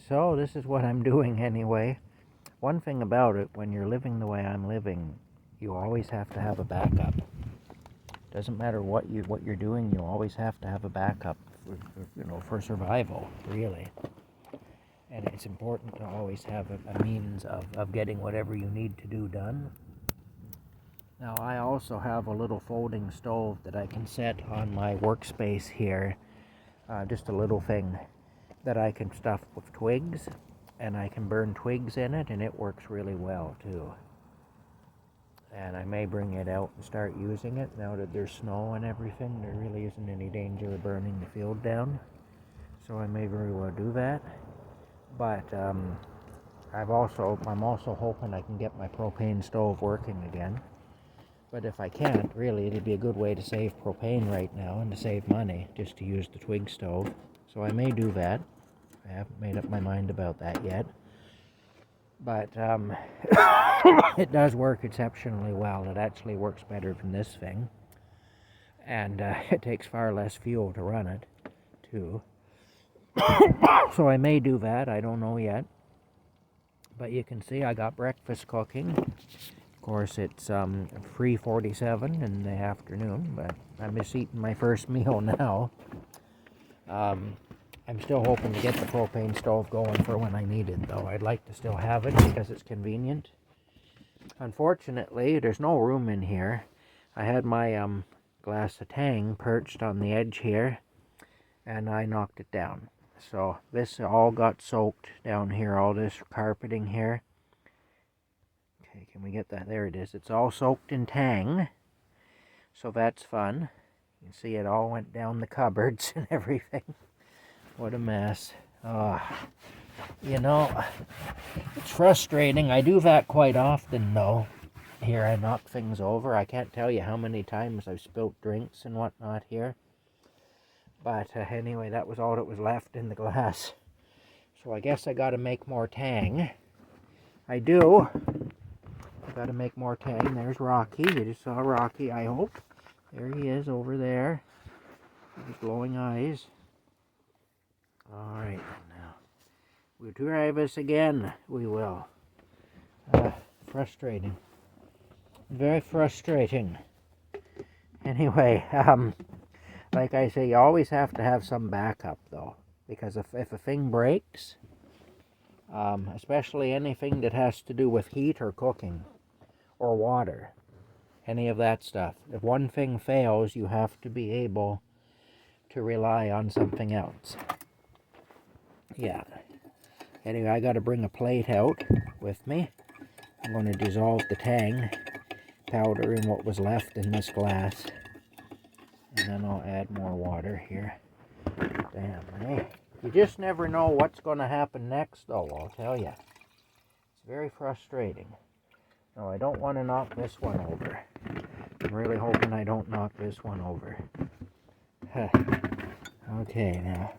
So this is what I'm doing anyway. One thing about it, when you're living the way I'm living, you always have to have a backup. Doesn't matter what you're doing, you always have to have a backup for survival, really. And it's important to always have a means of getting whatever you need to do done. Now I also have a little folding stove that I can set on my workspace here. Just a little thing that I can stuff with twigs, and I can burn twigs in it, and it works really well too. And I may bring it out and start using it now that there's snow and everything. There really isn't any danger of burning the field down, so I may very well do that. But I'm also hoping I can get my propane stove working again. But if I can't, really, it'd be a good way to save propane right now and to save money, just to use the twig stove. So I may do that. I haven't made up my mind about that yet. But it does work exceptionally well. It actually works better than this thing. And it takes far less fuel to run it, too. So I may do that. I don't know yet. But you can see I got breakfast cooking. Of course, it's 3:47 in the afternoon, but I'm just eating my first meal now. I'm still hoping to get the propane stove going for when I need it, though. I'd like to still have it because it's convenient. Unfortunately, there's no room in here. I had my glass of Tang perched on the edge here, and I knocked it down. So this all got soaked down here, all this carpeting here. Okay, can we get that? There it is. It's all soaked in Tang, so that's fun. You can see it all went down the cupboards and everything. What a mess. It's frustrating. I do that quite often, though. Here, I knock things over. I can't tell you how many times I've spilt drinks and whatnot here. But anyway, that was all that was left in the glass. So I guess I gotta make more Tang. I do. I gotta make more Tang. There's Rocky. You just saw Rocky, I hope. There he is over there. With his glowing eyes. Alright, now. We'll try this again. We will. Frustrating. Very frustrating. Anyway, like I say, you always have to have some backup, though. Because if a thing breaks, especially anything that has to do with heat or cooking, or water, any of that stuff, if one thing fails, you have to be able to rely on something else. Yeah. Anyway, I got to bring a plate out with me. I'm going to dissolve the Tang powder in what was left in this glass. And then I'll add more water here. Damn, eh? You just never know what's going to happen next, though, I'll tell you. It's very frustrating. No, I don't want to knock this one over. I'm really hoping I don't knock this one over. Okay, now.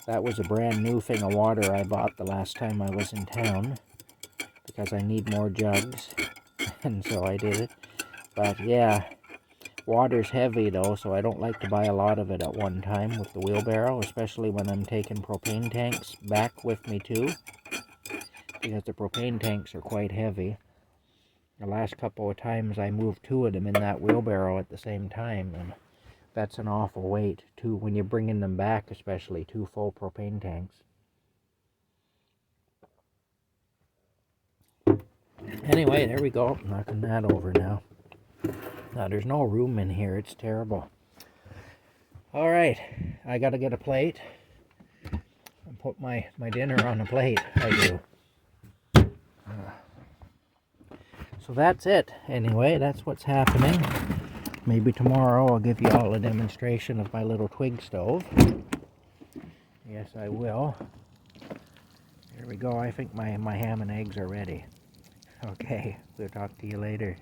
That was a brand new thing of water I bought the last time I was in town, because I need more jugs, and so I did it. But yeah, water's heavy though, so I don't like to buy a lot of it at one time with the wheelbarrow, especially when I'm taking propane tanks back with me too, because the propane tanks are quite heavy. The last couple of times I moved two of them in that wheelbarrow at the same time, and that's an awful weight, too, when you're bringing them back, especially, two full propane tanks. Anyway, there we go. Knocking that over now. Now, there's no room in here. It's terrible. All right. I got to get a plate and put my dinner on a plate. I do. So that's it. Anyway, that's what's happening. Maybe tomorrow I'll give you all a demonstration of my little twig stove. Yes, I will. Here we go. I think my ham and eggs are ready. Okay, we'll talk to you later.